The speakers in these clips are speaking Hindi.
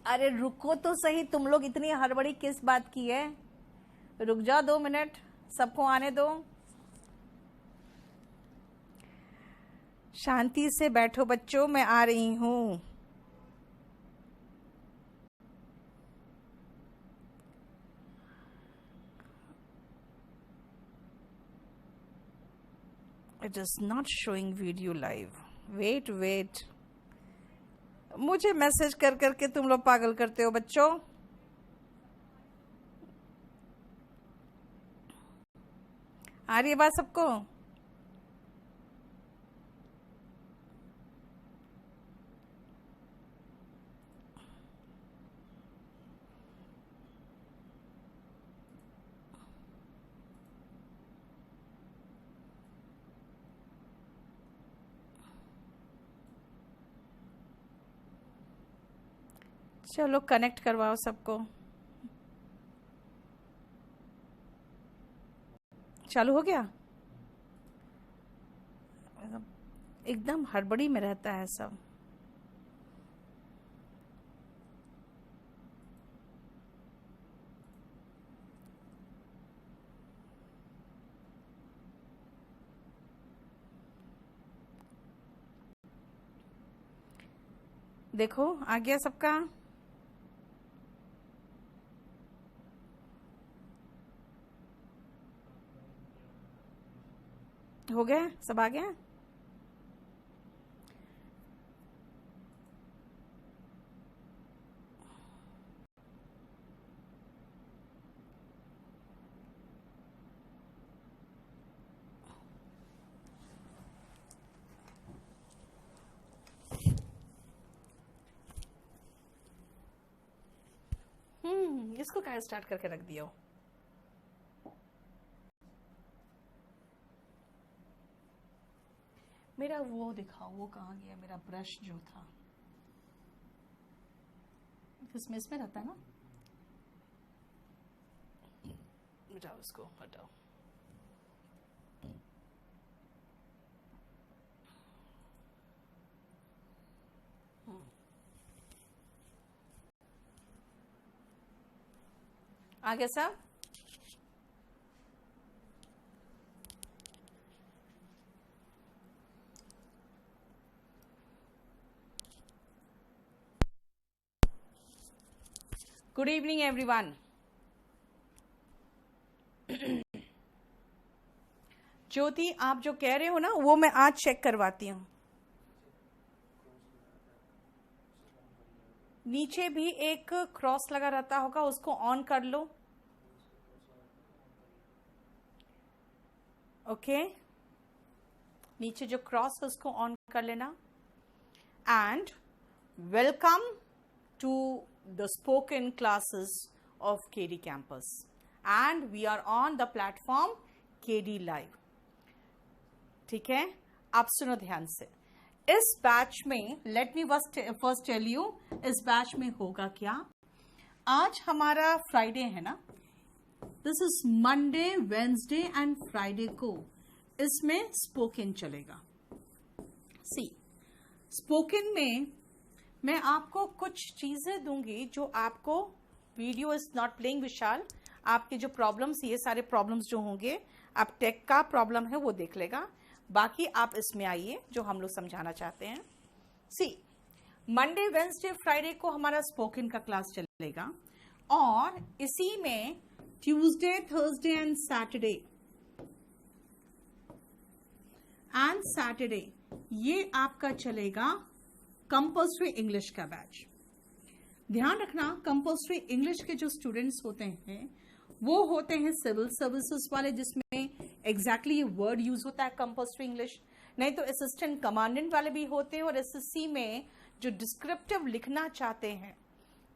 अरे रुको तो सही, तुम लोग इतनी हड़बड़ी किस बात की है? रुक जाओ 2 मिनट, सबको आने दो। शांति से बैठो बच्चों, मैं आ रही हूं। It is not showing video live. Wait wait, मुझे मैसेज कर करके तुम लोग पागल करते हो बच्चों। आ रही है बात सबको? चलो कनेक्ट करवाओ सबको। चालू हो गया? एकदम हड़बड़ी में रहता है सब। देखो आ गया सबका। हो गया, सब आ गया। इसको क्या स्टार्ट करके रख दिया हो? मेरा वो दिखाओ, वो कहाँ गया मेरा ब्रश जो था? इसमें रहता है ना। हटाओ इसको, हटाओ। आ गया सब? Good evening everyone. ज्योति, आप जो कह रहे हो ना वो मैं आज चेक करवाती हूँ। नीचे भी एक क्रॉस लगा रहता होगा, उसको ऑन कर लो। ओके, नीचे जो क्रॉस है उसको ऑन कर लेना। And welcome to the spoken classes of KD campus and we are on the platform KD live. ठीक है, आप सुनो ध्यान से। इस बैच में let me first tell you इस बैच में होगा क्या। आज हमारा फ्राइडे है ना, this is Monday, Wednesday and Friday को इसमें स्पोकन चलेगा। सी, स्पोकन में मैं आपको कुछ चीजें दूंगी जो आपको, वीडियो इज नॉट प्लेइंग विशाल, आपके जो प्रॉब्लम्स, ये सारे प्रॉब्लम्स जो होंगे, आप टेक का प्रॉब्लम है वो देख लेगा, बाकी आप इसमें आइए जो हम लोग समझाना चाहते हैं। सी, मंडे, वेंसडे, फ्राइडे को हमारा स्पोकन का क्लास चलेगा और इसी में ट्यूसडे, थर्सडे एंड सैटरडे ये आपका चलेगा कंपल्सरी इंग्लिश का बैच। ध्यान रखना, कंपल्सरी इंग्लिश के जो स्टूडेंट्स होते हैं वो होते हैं सिविल सर्विसेज वाले, जिसमें एग्जैक्टली ये वर्ड यूज होता है कंपल्सरी इंग्लिश। नहीं तो असिस्टेंट कमांडेंट वाले भी होते हैं, और एसएससी में जो डिस्क्रिप्टिव लिखना चाहते हैं।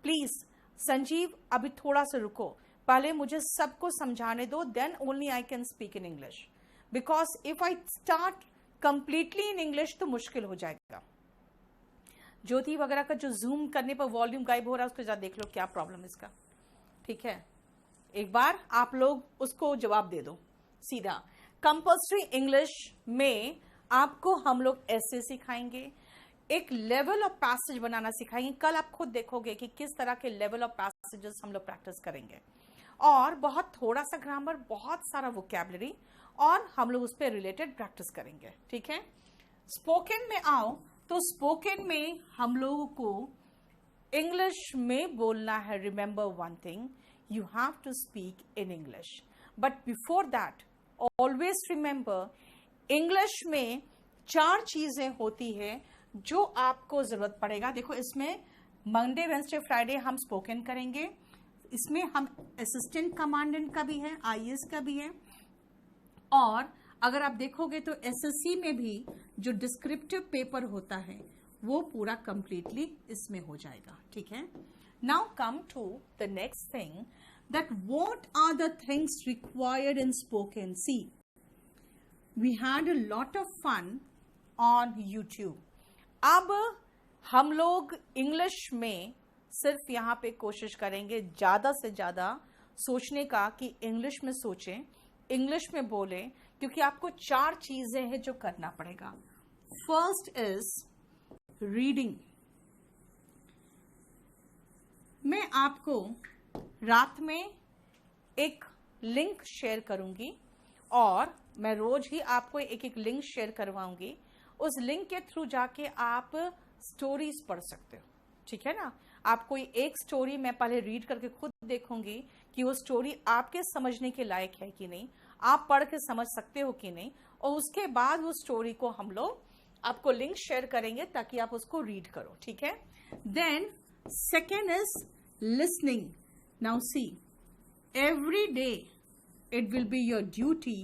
प्लीज संजीव अभी थोड़ा सा रुको, पहले मुझे सबको समझाने दो, then only I can speak in English, because if I start completely in English तो मुश्किल हो जाएगा। ज्योति वगैरह का जो जूम करने पर वॉल्यूम गायब हो रहा है उसको जरा देख लो, क्या प्रॉब्लम है इसका। ठीक है, एक बार आप लोग उसको जवाब दे दो सीधा। कंपल्सरी इंग्लिश में आपको हम लोग ऐसे सिखाएंगे, एक लेवल ऑफ पैसेज बनाना सिखाएंगे। कल आप खुद देखोगे कि किस तरह के लेवल ऑफ पैसेजेस हम लोग प्रैक्टिस करेंगे, और बहुत थोड़ा सा ग्रामर, बहुत सारा वोकैबुलरी, और हम लोग उस पर रिलेटेड प्रैक्टिस करेंगे। ठीक है, स्पोकन में आओ तो स्पोकन में हम लोगों को इंग्लिश में बोलना है। Remember one thing, you have to speak in English, but before that always remember, English में 4 चीजें होती है जो आपको जरूरत पड़ेगा। देखो, इसमें मंडे, वेंसडे, फ्राइडे हम स्पोकन करेंगे, इसमें हम असिस्टेंट कमांडेंट का भी है, आईएएस का भी है, और अगर आप देखोगे तो एसएससी में भी जो डिस्क्रिप्टिव पेपर होता है वो पूरा कंप्लीटली इसमें हो जाएगा। ठीक है, now come to the next thing, that what are the things required in spoken. See, we had a lot of fun on YouTube. अब हम लोग इंग्लिश में सिर्फ यहाँ पे कोशिश करेंगे ज्यादा से ज्यादा सोचने का, कि इंग्लिश में सोचें, इंग्लिश में बोलें, क्योंकि आपको 4 चीजें हैं जो करना पड़ेगा। First is reading. मैं आपको रात में एक लिंक शेयर करूंगी, और मैं रोज ही आपको एक लिंक शेयर करवाऊंगी। उस लिंक के थ्रू जाके आप स्टोरीज पढ़ सकते हो। ठीक है ना, आप कोई एक स्टोरी मैं पहले रीड करके खुद देखूंगी कि वो स्टोरी आपके समझने के लायक है कि नहीं, आप पढ़ के समझ सकते हो कि नहीं, और उसके बाद वो स्टोरी को हम लोग आपको लिंक शेयर करेंगे ताकि आप उसको रीड करो। ठीक है, then second is listening. Now see, every day it will be your duty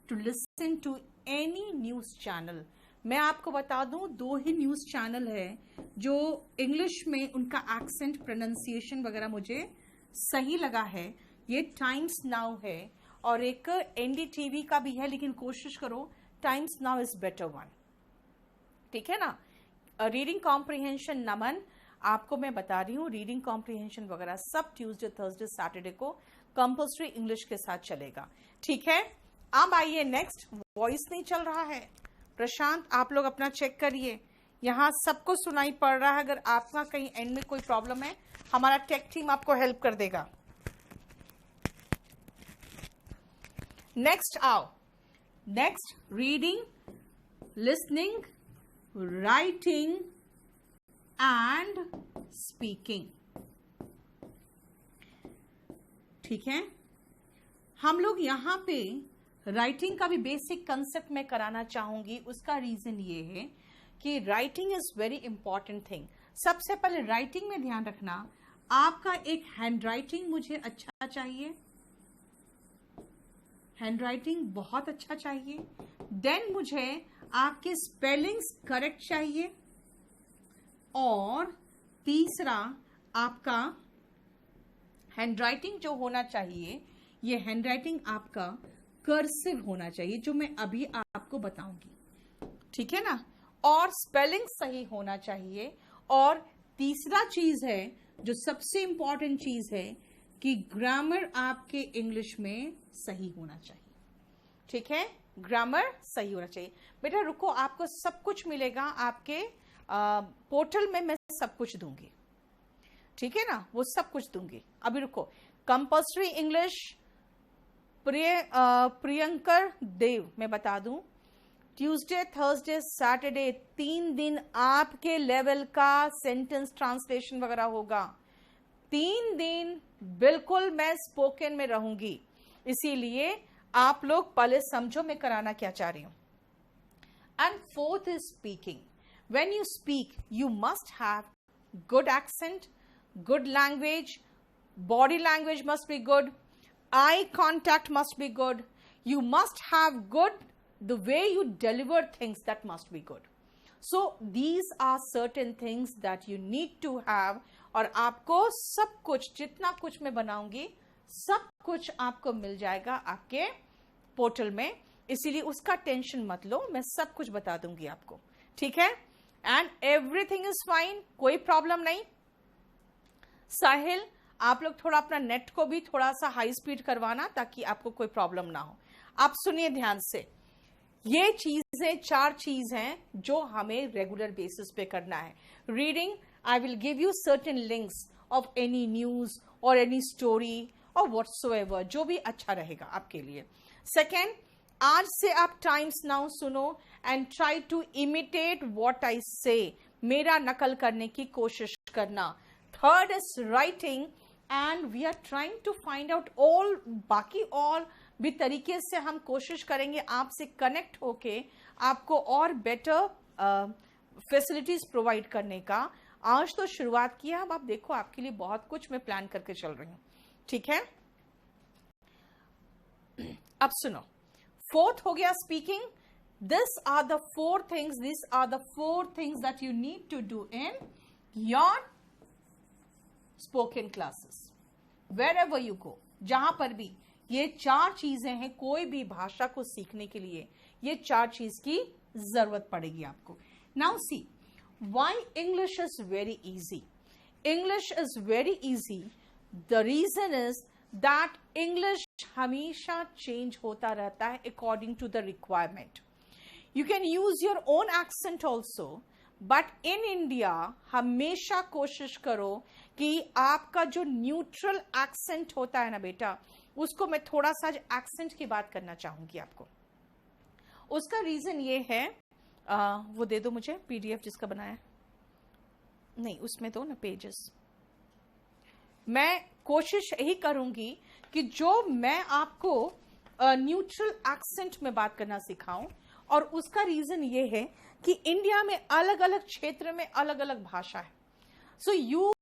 to listen to any news channel. मैं आपको बता दूं, 2 ही न्यूज चैनल है जो इंग्लिश में उनका एक्सेंट, प्रोनाउंसिएशन वगैरह मुझे सही लगा है। ये टाइम्स नाउ है और एक एनडीटीवी का भी है, लेकिन कोशिश करो times now is better one. ठीक है ना, रीडिंग कॉम्प्रिहेंशन नमन, आपको मैं बता रही हूँ, रीडिंग कॉम्प्रिहेंशन वगैरह सब ट्यूसडे, थर्सडे, सैटरडे को कंपल्सरी इंग्लिश के साथ चलेगा। ठीक है, अब आइए नेक्स्ट। वॉइस नहीं चल रहा है प्रशांत, आप लोग अपना चेक करिए, यहाँ सबको सुनाई पड़ रहा है। अगर आपका कहीं एंड में कोई प्रॉब्लम है, हमारा टेक टीम आपको हेल्प कर देगा। नेक्स्ट आओ, next reading, listening, writing and speaking. ठीक है, हम लोग यहाँ पे राइटिंग का भी बेसिक कंसेप्ट में कराना चाहूंगी। उसका रीजन ये है कि writing is very important thing. सबसे पहले राइटिंग में ध्यान रखना, आपका एक हैंड राइटिंग मुझे अच्छा चाहिए, हैंड राइटिंग बहुत अच्छा चाहिए। देन मुझे आपके स्पेलिंग्स करेक्ट चाहिए, और तीसरा आपका हैंड राइटिंग जो होना चाहिए, ये हैंड राइटिंग आपका कर्सिव होना चाहिए, जो मैं अभी आपको बताऊंगी। ठीक है ना, और स्पेलिंग सही होना चाहिए। और तीसरा चीज है जो सबसे इंपॉर्टेंट चीज है कि ग्रामर आपके इंग्लिश में सही होना चाहिए। ठीक है, ग्रामर सही होना चाहिए। बेटा रुको, आपको सब कुछ मिलेगा आपके पोर्टल में, मैं सब कुछ दूंगी। ठीक है ना, वो सब कुछ दूंगी। अभी रुको, कंपल्सरी इंग्लिश प्रियंकर देव, मैं बता दूं, ट्यूसडे, थर्सडे, सैटरडे 3 दिन आपके लेवल का सेंटेंस ट्रांसलेशन वगैरह होगा। 3 दिन बिल्कुल मैं स्पोकन में रहूंगी, इसीलिए आप लोग पहले समझो मैं कराना क्या चाह रही हूं। And fourth is speaking. When you speak you must have good accent, good language, body language must be good, eye contact must be good, you must have good, the way you deliver things, that must be good. So these are certain things that you need to have, और आपको सब कुछ, जितना कुछ मैं बनाऊंगी सब कुछ आपको मिल जाएगा आपके पोर्टल में, इसीलिए उसका टेंशन मत लो, मैं सब कुछ बता दूंगी आपको। ठीक है, एंड एवरीथिंग इज फाइन, कोई प्रॉब्लम नहीं। साहिल, आप लोग थोड़ा अपना नेट को भी थोड़ा सा हाई स्पीड करवाना ताकि आपको कोई प्रॉब्लम ना हो। आप सुनिए ध्यान से, ये चीज चीजें, 4 चीज हैं जो हमें रेगुलर बेसिस पे करना है. Reading, I will give you certain links of any news और एनी स्टोरी और व्हाटसोएवर, जो भी अच्छा रहेगा आपके लिए. सेकेंड, आज से आप टाइम्स नाउ सुनो and try to imitate what I say, मेरा नकल करने की कोशिश करना. Third is writing and we are trying to find out all, बाकी और भी तरीके से हम कोशिश करेंगे आपसे कनेक्ट होके आपको और बेटर फैसिलिटीज प्रोवाइड करने का. आज तो शुरुआत किया, अब आप देखो आपके लिए बहुत कुछ मैं प्लान करके चल रही हूं. ठीक है, अब सुनो. फोर्थ हो गया speaking. This are the 4 things, this are the 4 things that you need to do in your spoken classes wherever you go. जहां पर भी ये 4 चीजें हैं, कोई भी भाषा को सीखने के लिए ये 4 चीज की जरूरत पड़ेगी आपको. Now see why English is very easy. English is very easy. The reason is that English हमेशा चेंज होता रहता है according to the requirement. You can use your own accent also, but in India हमेशा कोशिश करो कि आपका जो न्यूट्रल एक्सेंट होता है ना बेटा, उसको मैं थोड़ा सा एक्सेंट की बात करना चाहूंगी आपको. उसका रीजन ये है, वो दे दो मुझे पीडीएफ जिसका बनाया, नहीं उसमें दो ना पेजेस. मैं कोशिश यही करूंगी कि जो मैं आपको न्यूट्रल एक्सेंट में बात करना सिखाऊं, और उसका रीजन ये है कि इंडिया में अलग अलग क्षेत्र में अलग अलग भाषा है. So you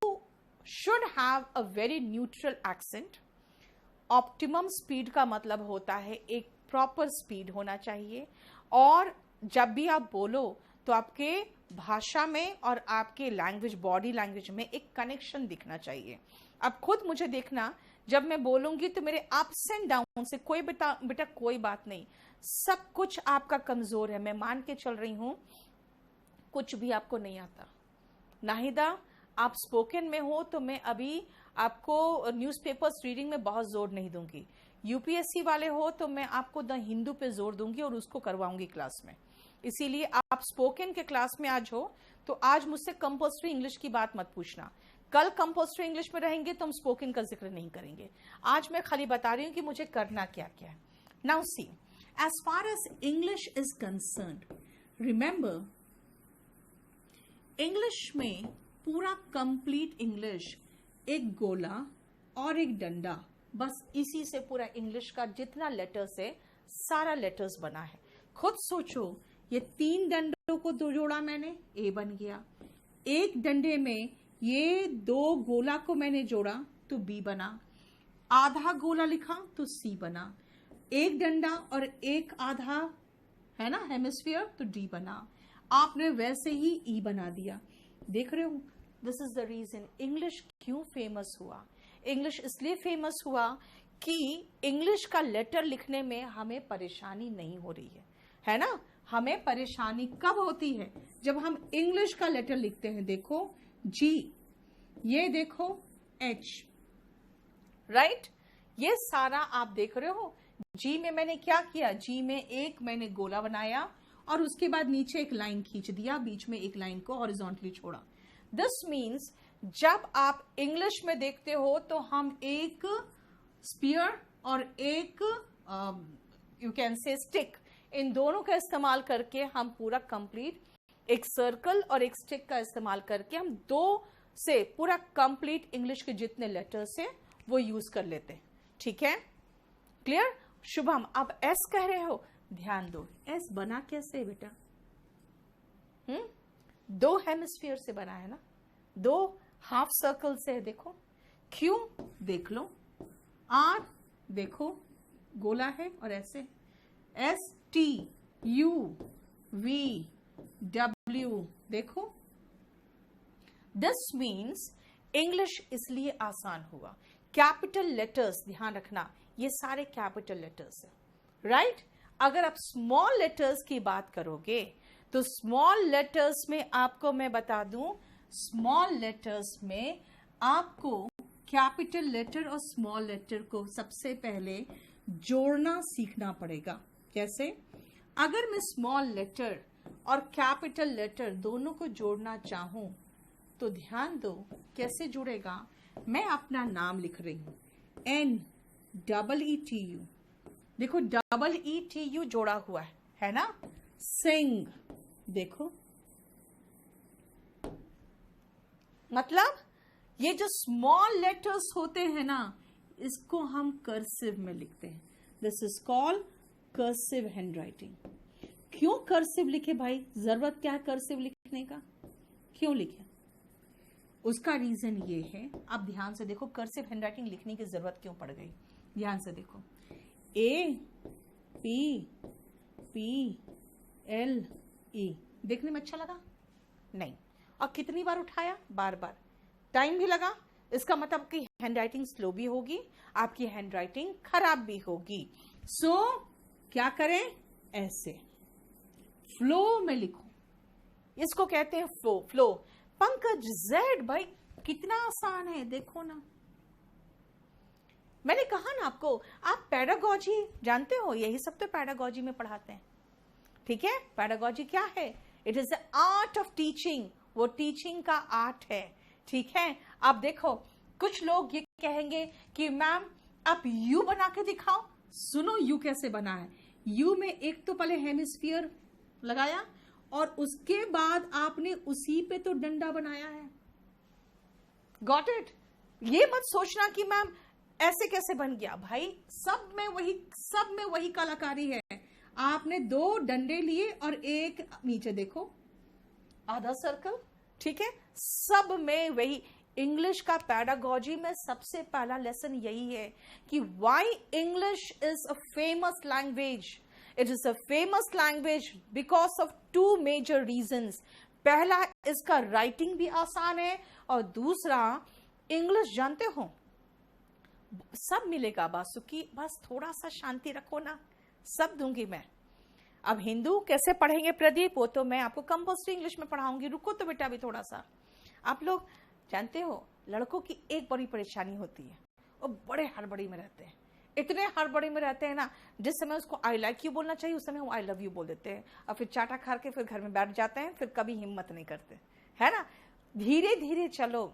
should have a very neutral accent. Optimum speed का मतलब होता है एक प्रॉपर स्पीड होना चाहिए, और जब भी आप बोलो तो आपके भाषा में और आपके लैंग्वेज, बॉडी लैंग्वेज में एक कनेक्शन दिखना चाहिए. अब खुद मुझे देखना, जब मैं बोलूंगी तो मेरे अप्स एंड डाउन से कोई बेटा कोई बात नहीं, सब कुछ आपका कमजोर है. मैं मान के चल रही हूं कुछ भी आपको नहीं आता. नाहिदा, आप स्पोकन में हो तो मैं अभी आपको न्यूज़पेपर्स रीडिंग में बहुत जोर नहीं दूंगी. यूपीएससी वाले हो तो मैं आपको द हिंदू पे जोर दूंगी और उसको करवाऊंगी क्लास में. इसीलिए आप स्पोकन के क्लास में आज हो तो आज मुझसे कंपल्सरी इंग्लिश की बात मत पूछना. कल कंपल्सरी इंग्लिश में रहेंगे तो हम स्पोकन का जिक्र नहीं करेंगे. आज मैं खाली बता रही हूं कि मुझे करना क्या क्या है. Now see, as far as English is concerned, remember English में पूरा कंप्लीट इंग्लिश एक गोला और एक डंडा, बस इसी से पूरा इंग्लिश का जितना लेटर्स है सारा लेटर्स बना है. खुद सोचो, ये 3 डंडों को दो जोड़ा मैंने, ए बन गया. एक डंडे में ये 2 गोला को मैंने जोड़ा तो बी बना. आधा गोला लिखा तो सी बना. एक डंडा और एक आधा है ना हेमिस्फीयर, तो डी बना. आपने वैसे ही ई बना दिया. देख रहे हो, this is the reason English क्यों फेमस हुआ. इंग्लिश इसलिए फेमस हुआ कि इंग्लिश का लेटर लिखने में हमें परेशानी नहीं हो रही है ना. हमें परेशानी कब होती है, जब हम इंग्लिश का लेटर लिखते हैं. देखो जी, ये देखो एच, राइट. ये सारा आप देख रहे हो. जी में मैंने क्या किया, जी में एक मैंने गोला बनाया और उसके बाद नीचे एक लाइन खींच दिया, बीच में एक लाइन को हॉरिजॉन्टली छोड़ा. दिस मीन्स जब आप इंग्लिश में देखते हो तो हम एक स्पीयर और एक यू कैन से स्टिक, इन दोनों का इस्तेमाल करके हम पूरा कंप्लीट, एक सर्कल और एक स्टिक का इस्तेमाल करके हम 2 से पूरा कंप्लीट इंग्लिश के जितने लेटर्स हैं वो यूज कर लेते हैं. ठीक है, क्लियर. शुभम, आप एस कह रहे हो, ध्यान दो एस बना कैसे बेटा. 2 हेमिस्फीयर से बना है ना, 2 हाफ सर्कल से है. देखो क्यू देख लो, आर देखो गोला है और ऐसे S T U V W देखो. दिस मीन्स इंग्लिश इसलिए आसान हुआ. कैपिटल लेटर्स ध्यान रखना, ये सारे कैपिटल लेटर्स है, राइट. अगर आप स्मॉल लेटर्स की बात करोगे तो स्मॉल लेटर्स में आपको मैं बता दूं, स्मॉल लेटर्स में आपको कैपिटल लेटर और स्मॉल लेटर को सबसे पहले जोड़ना सीखना पड़ेगा. कैसे? अगर मैं स्मॉल लेटर और कैपिटल लेटर दोनों को जोड़ना चाहूं तो ध्यान दो कैसे जुड़ेगा। मैं अपना नाम लिख रही हूं NEETU, देखो EETU जोड़ा हुआ है ना। सिंग, देखो मतलब ये जो स्मॉल लेटर्स होते हैं ना, इसको हम कर्सिव में लिखते हैं। This is called cursive handwriting. क्यों कर्सिव लिखे भाई, जरूरत क्या है कर्सिव लिखने का, क्यों लिखे? उसका रीजन ये है, आप ध्यान से देखो कर्सिव हैंडराइटिंग लिखने की जरूरत क्यों पड़ गई। ध्यान से देखो, APPLE देखने में अच्छा लगा नहीं, और कितनी बार उठाया, बार बार, टाइम भी लगा। इसका मतलब आपकी हैंडराइटिंग स्लो भी होगी, आपकी हैंडराइटिंग खराब भी होगी। सो क्या करें, ऐसे फ्लो में लिखो, इसको कहते हैं फ्लो। पंकज जेड भाई कितना आसान है, देखो ना, मैंने कहा ना आपको, आप पेडागोजी जानते हो, यही सब तो पेडागोजी में पढ़ाते हैं। ठीक है, पेडागोजी क्या है? It is the art of teaching, वो टीचिंग का आर्ट है। ठीक है, आप देखो कुछ लोग ये कहेंगे कि मैम आप यू बना के दिखाओ। सुनो यू कैसे बना है। यू में एक तो पहले हेमिस्फीयर लगाया और उसके बाद आपने उसी पे तो डंडा बनाया है। Got it? ये मत सोचना कि मैम ऐसे कैसे बन गया। भाई सब में वही कलाकारी है। आपने दो डंडे लिए और एक नीचे देखो आधा सर्कल। ठीक है, सब में वही। इंग्लिश का पैडागोजी में सबसे पहला लेसन यही है कि why English is a famous language. It is a famous language because of two major reasons. पहला, इसका राइटिंग भी आसान है, और दूसरा, इंग्लिश जानते हो सब मिलेगा बासुकी, बस थोड़ा सा शांति रखो ना, सब दूंगी मैं। अब हिंदू कैसे पढ़ेंगे प्रदीप, वो तो मैं आपको कंपोजिट इंग्लिश में पढ़ाऊंगी, रुको तो बेटा अभी थोड़ा सा। आप लोग जानते हो लड़कों की एक बड़ी परेशानी होती है, वो बड़े हड़बड़ी में रहते हैं, इतने हड़बड़ी में रहते हैं ना, जिस समय उसको आई लाइक यू बोलना चाहिए उस समय वो आई लव यू बोल देते हैं, और फिर चाटा खा के फिर घर में बैठ जाते हैं, फिर कभी हिम्मत नहीं करते, है ना। धीरे धीरे चलो।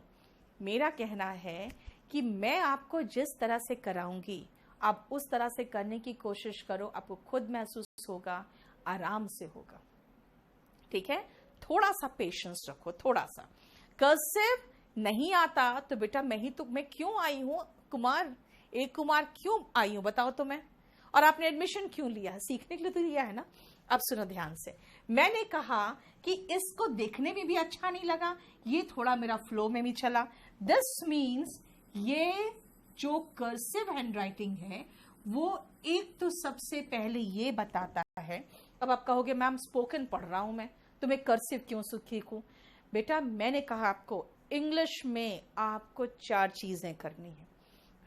मेरा कहना है कि मैं आपको जिस तरह से कराऊंगी आप उस तरह से करने की कोशिश करो, आपको खुद महसूस होगा, आराम से होगा। ठीक है, थोड़ा सा पेशेंस रखो, थोड़ा सा। कर्सिव नहीं आता तो बेटा मैं क्यों आई हूं कुमार, एक कुमार क्यों आई हूं बताओ तो मैं, और आपने एडमिशन क्यों लिया है, सीखने के लिए तो लिया है ना। अब सुनो ध्यान से, मैंने कहा कि इसको देखने में भी अच्छा नहीं लगा, ये थोड़ा मेरा फ्लो में भी चला। दिस मीन्स ये जो कर्सिव हैंडराइटिंग है वो एक तो सबसे पहले ये बताता है। अब आप कहोगे मैम स्पोकन पढ़ रहा हूं मैं, तो मैं कर्सिव क्यों सीखूं? बेटा मैंने कहा आपको इंग्लिश में आपको 4 चीजें करनी है।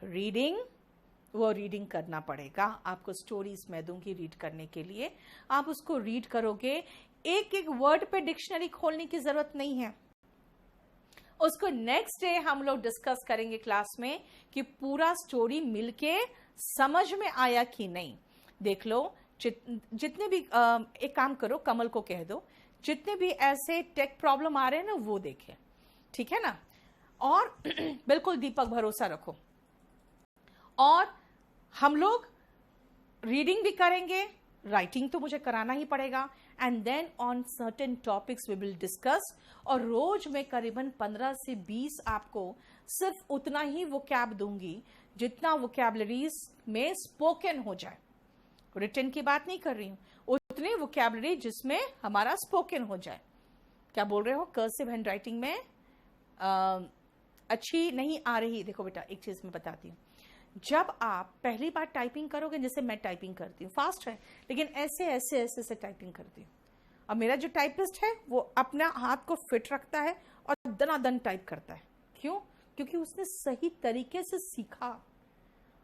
रीडिंग, वो रीडिंग करना पड़ेगा आपको, स्टोरीज मैं दूंगी रीड करने के लिए, आप उसको रीड करोगे। एक एक वर्ड पे डिक्शनरी खोलने की जरूरत नहीं है। उसको नेक्स्ट डे हम लोग डिस्कस करेंगे क्लास में कि पूरा स्टोरी मिलके समझ में आया कि नहीं। देख लो जितने भी एक काम करो, कमल को कह दो जितने भी ऐसे टेक प्रॉब्लम आ रहे हैं ना वो देखें, ठीक है ना। और बिल्कुल दीपक भरोसा रखो, और हम लोग रीडिंग भी करेंगे, राइटिंग तो मुझे कराना ही पड़ेगा, and then on certain topics we will discuss. और रोज मैं करीबन 15 से 20 आपको सिर्फ उतना ही वोकैब दूंगी जितना वोकैबलरीज में स्पोकन हो जाए। रिटन की बात नहीं कर रही हूं, उतनी वोकैबलरी जिसमें हमारा स्पोकन हो जाए। क्या बोल रहे हो, कर्सिव हैंडराइटिंग में अच्छी नहीं आ रही? देखो बेटा एक चीज मैं बताती हूँ, जब आप पहली बार टाइपिंग करोगे, जैसे मैं टाइपिंग करती हूँ, फास्ट है लेकिन ऐसे ऐसे ऐसे से टाइपिंग करती हूँ, और मेरा जो टाइपिस्ट है वो अपना हाथ को फिट रखता है और दनादन टाइप करता है। क्यों? क्योंकि उसने सही तरीके से सीखा।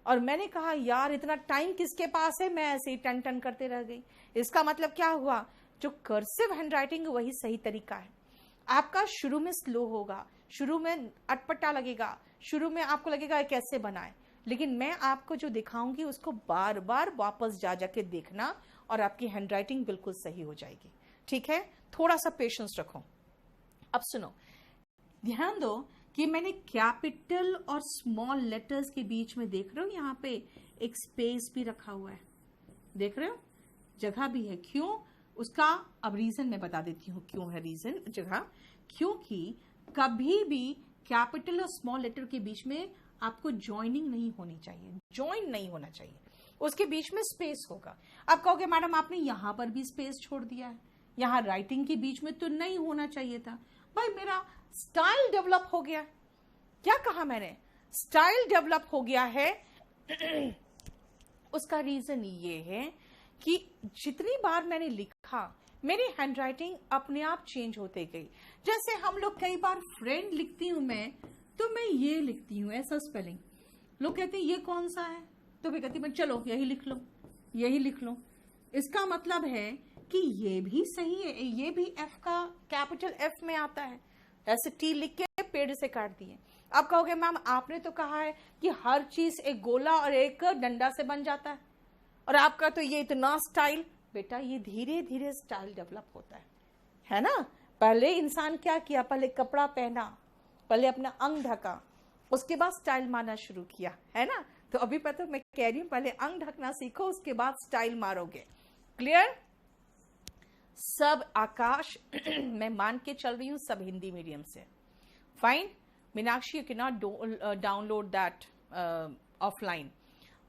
और मैंने कहा यार इतना टाइम किसके पास है, मैं ऐसे ही टन टन करते रह गई। इसका मतलब क्या हुआ, जो कर्सिव हैंडराइटिंग वही सही तरीका है। आपका शुरू में स्लो होगा, शुरू में अटपटा लगेगा, शुरू में आपको लगेगा कैसे बनाए, लेकिन मैं आपको जो दिखाऊंगी उसको बार बार वापस जा जाके देखना और आपकी हैंडराइटिंग बिल्कुल सही हो जाएगी। ठीक है, थोड़ा सा पेशेंस रखो। अब सुनो, ध्यान दो कि मैंने कैपिटल और स्मॉल लेटर्स के बीच में, देख रहे हो यहाँ पे एक स्पेस भी रखा हुआ है, देख रहे हो, जगह भी है। क्यों? उसका अब रीजन मैं बता देती हूँ क्यों है रीजन, जगह। क्योंकि कभी भी कैपिटल और स्मॉल लेटर के बीच में आपको ज्वाइनिंग नहीं होनी चाहिए, ज्वाइन नहीं होना चाहिए, उसके बीच में स्पेस होगा। अब कहोगे मैडम आपने यहां पर भी स्पेस छोड़ दिया है, यहां राइटिंग के बीच में तो नहीं होना चाहिए था। भाई मेरा स्टाइल डेवलप हो गया। क्या कहा मैंने? स्टाइल डेवलप हो गया है। उसका रीजन ये है कि जितनी बार मैंने लिखा मेरी हैंडराइटिंग अपने आप चेंज होते गई। जैसे हम लोग कई बार फ्रेंड लिखती हूं मैं, तो मैं ये लिखती हूं ऐसा स्पेलिंग, लोग कहते हैं ये कौन सा है, तो मैं कहती हूं चलो यही लिख लो, यही लिख लो। इसका मतलब है कि ये भी सही है, ये भी एफ का कैपिटल एफ में आता है, ऐसे टी लिख के पेड़ से काट दिए। अब कहोगे मैम आपने तो कहा है कि हर चीज एक गोला और एक डंडा से बन जाता है, और आपका तो ये इतना स्टाइल। बेटा ये धीरे धीरे स्टाइल डेवलप होता है ना। पहले इंसान क्या किया, पहले कपड़ा पहना, पहले अपना अंग ढका, उसके बाद स्टाइल मारना शुरू किया, है ना। तो अभी पता मैं कह रही हूं पहले अंग ढकना सीखो, उसके बाद स्टाइल मारोगे। क्लियर? सब आकाश मैं मान के चल रही हूं सब हिंदी मीडियम से। Fine Meenakshi, you can not download that offline.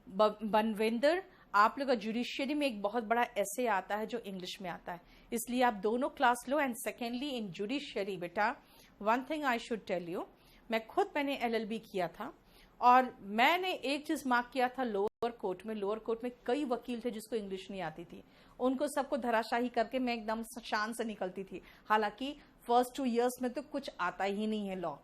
Banwinder, आप लोग का जुडिशियरी में एक बहुत बड़ा ऐसे आता है जो इंग्लिश में आता है, इसलिए आप दोनों क्लास लो। एंड सेकेंडली इन जुडिशियरी बेटा, one thing I should tell you, मैंने LLB किया था और मैंने एक चीज मार्क किया था लोअर कोर्ट में। लोअर कोर्ट में कई वकील थे जिसको इंग्लिश नहीं आती थी, उनको सबको धराशाही करके मैं एकदम शान से निकलती थी। हालांकि फर्स्ट 2 इयर्स में तो कुछ आता ही नहीं है लॉ,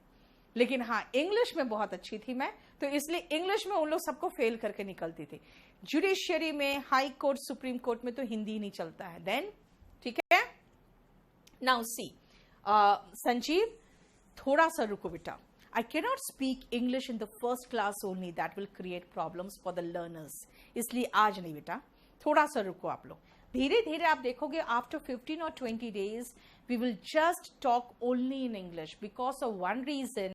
लेकिन हाँ इंग्लिश में बहुत अच्छी थी मैं, तो इसलिए इंग्लिश में उन लोग सबको फेल करके निकलती थी। जुडिशियरी में, हाई कोर्ट, सुप्रीम कोर्ट में तो हिंदी ही नहीं चलता है। देन ठीक है, नाउ सी संजीव, थोड़ा सा रुको बेटा। I cannot speak English in the first class only, that will create problems for the learners. इसलिए आज नहीं बेटा, थोड़ा सा रुको आप लोग। धीरे धीरे आप देखोगे after 15 or 20 days we will just talk only in English, because of one reason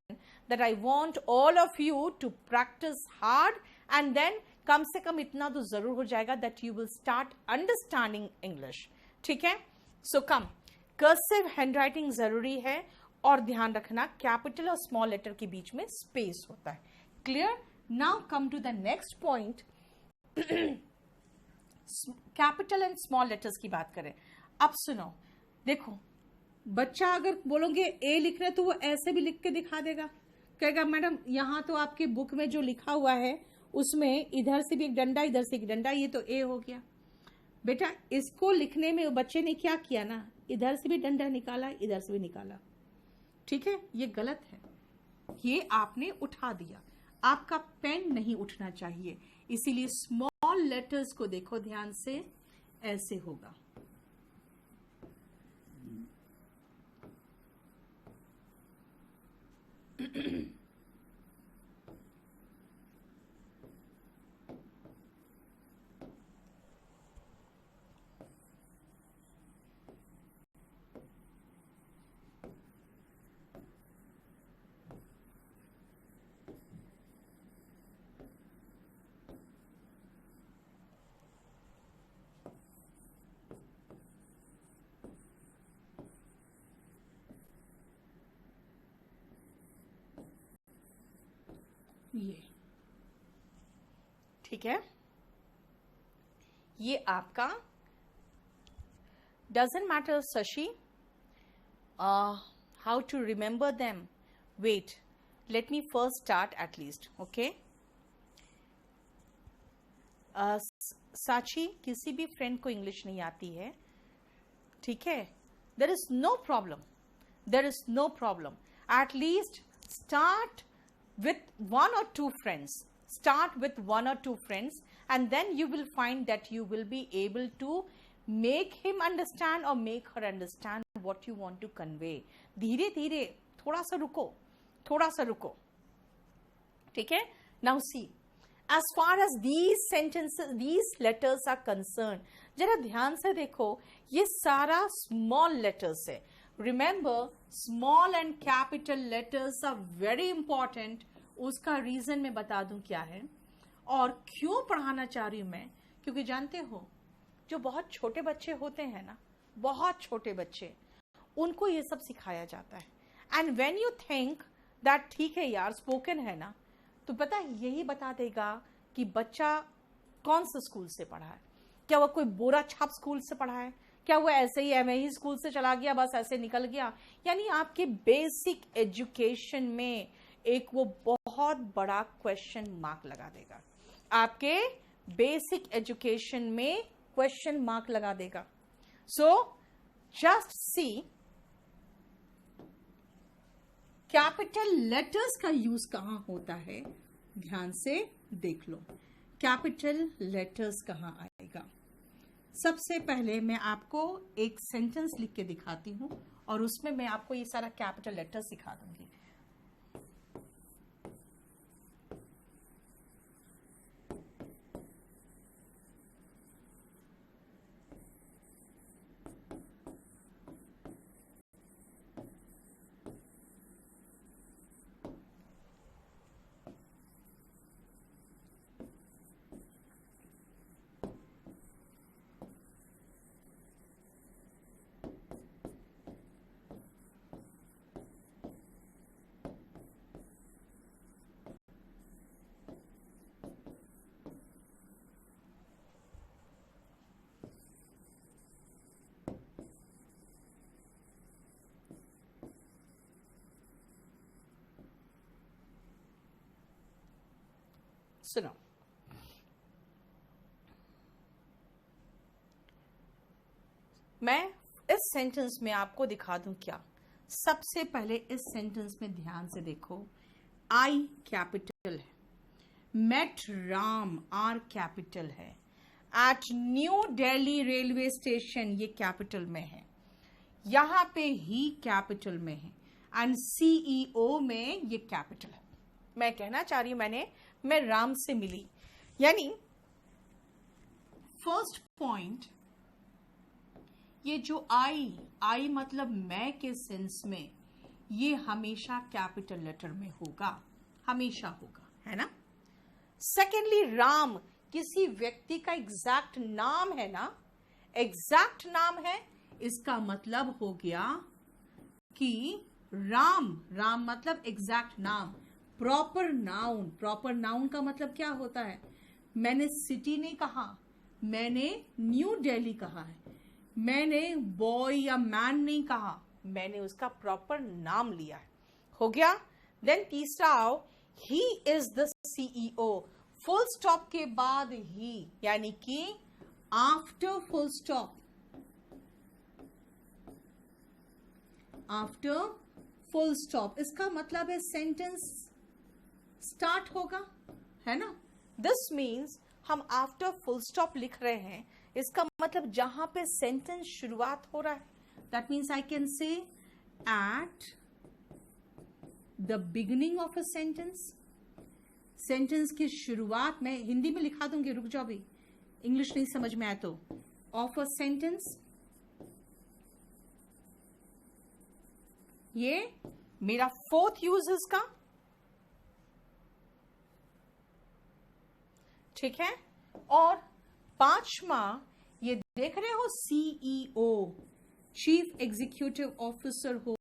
that I want all of you to practice hard, and then कम से कम इतना तो जरूर हो जाएगा that you will start understanding English. ठीक है? So come, कर्सिव हैंडराइटिंग जरूरी है, और ध्यान रखना कैपिटल और स्मॉल लेटर के बीच में स्पेस होता है। Clear? Now come to the next point. Capital and small letters की बात करें। अब सुनो, देखो बच्चा अगर बोलोगे ए लिखना है तो वो ऐसे भी लिख के दिखा देगा, कहेगा मैडम यहाँ तो आपके बुक में जो लिखा हुआ है उसमें इधर से भी एक डंडा, इधर से एक डंडा, ये तो ए हो गया। बेटा इसको लिखने में बच्चे ने क्या किया ना, इधर से भी डंडा निकाला, इधर से भी निकाला। ठीक है, ये गलत है, ये आपने उठा दिया, आपका पेन नहीं उठना चाहिए। इसीलिए स्मॉल लेटर्स को देखो ध्यान से, ऐसे होगा। ये ठीक है, ये आपका doesn't matter Sashi, how to remember them. Wait, let me first start at least, okay? साची, किसी भी फ्रेंड को इंग्लिश नहीं आती है, ठीक है, there is no problem, there is no problem. At least start with 1 or 2 friends, start with 1 or 2 friends, and then you will find that you will be able to make him understand or make her understand what you want to convey. धीरे धीरे, थोड़ा सा रुको, थोड़ा सा रुको, ठीक है। Now see, as far as these sentences, these letters are concerned, जरा ध्यान से देखो, ये सारा small letters है. Remember, small and capital letters are very important. उसका reason मैं बता दूं क्या है और क्यों पढ़ाना चाह रही हूं मैं, क्योंकि जानते हो जो बहुत छोटे बच्चे होते हैं ना, बहुत छोटे बच्चे, उनको ये सब सिखाया जाता है. And when you think that ठीक है यार स्पोकन है ना, तो पता है यही बता देगा कि बच्चा कौन से स्कूल से पढ़ा है. क्या वो कोई बोरा छाप स्कूल से पढ़ा है, क्या वो ऐसे ही एमएई स्कूल से चला गया बस ऐसे निकल गया. यानी आपके बेसिक एजुकेशन में एक वो बहुत बड़ा क्वेश्चन मार्क लगा देगा. आपके बेसिक एजुकेशन में क्वेश्चन मार्क लगा देगा. So just see, capital letters का यूज कहां होता है, ध्यान से देख लो. कैपिटल लेटर्स कहां आएगा. सबसे पहले मैं आपको एक सेंटेंस लिख के दिखाती हूं और उसमें मैं आपको ये सारा कैपिटल लेटर सिखा दूंगी. सुनो, मैं इस सेंटेंस में आपको दिखा दूं क्या. सबसे पहले इस सेंटेंस में ध्यान से देखो. आई कैपिटल है, मेट राम आर कैपिटल है, at New Delhi railway station ये कैपिटल में है, यहां पे ही कैपिटल में है, एंड सीईओ में ये कैपिटल है. मैं कहना चाह रही हूं मैं राम से मिली. यानी फर्स्ट पॉइंट, ये जो आई मतलब मैं के सेंस में, ये हमेशा कैपिटल लेटर में होगा, हमेशा होगा, है ना. सेकेंडली, राम किसी व्यक्ति का एग्जैक्ट नाम है ना, एग्जैक्ट नाम है, इसका मतलब हो गया कि राम मतलब एग्जैक्ट नाम. प्रॉपर नाउन का मतलब क्या होता है. मैंने सिटी नहीं कहा, मैंने न्यू दिल्ली कहा है, मैंने बॉय या मैन नहीं कहा, मैंने उसका प्रॉपर नाम लिया है. हो गया. देन तीसरा आओ, he is the CEO. Full stop के बाद ही, यानी कि after full stop, after full stop, इसका मतलब है सेंटेंस स्टार्ट होगा, है ना. दिस मीन्स हम आफ्टर फुल स्टॉप लिख रहे हैं, इसका मतलब जहां पे सेंटेंस शुरुआत हो रहा है. That means I can say at the beginning of a sentence. Sentence की शुरुआत में हिंदी में लिखा दूंगी, रुक जाओ भी, इंग्लिश नहीं समझ में आया तो. ऑफ अ सेंटेंस, ये मेरा फोर्थ यूज इसका, ठीक है. और पांचवा, ये देख रहे हो, सीईओ, चीफ एग्जीक्यूटिव ऑफिसर हो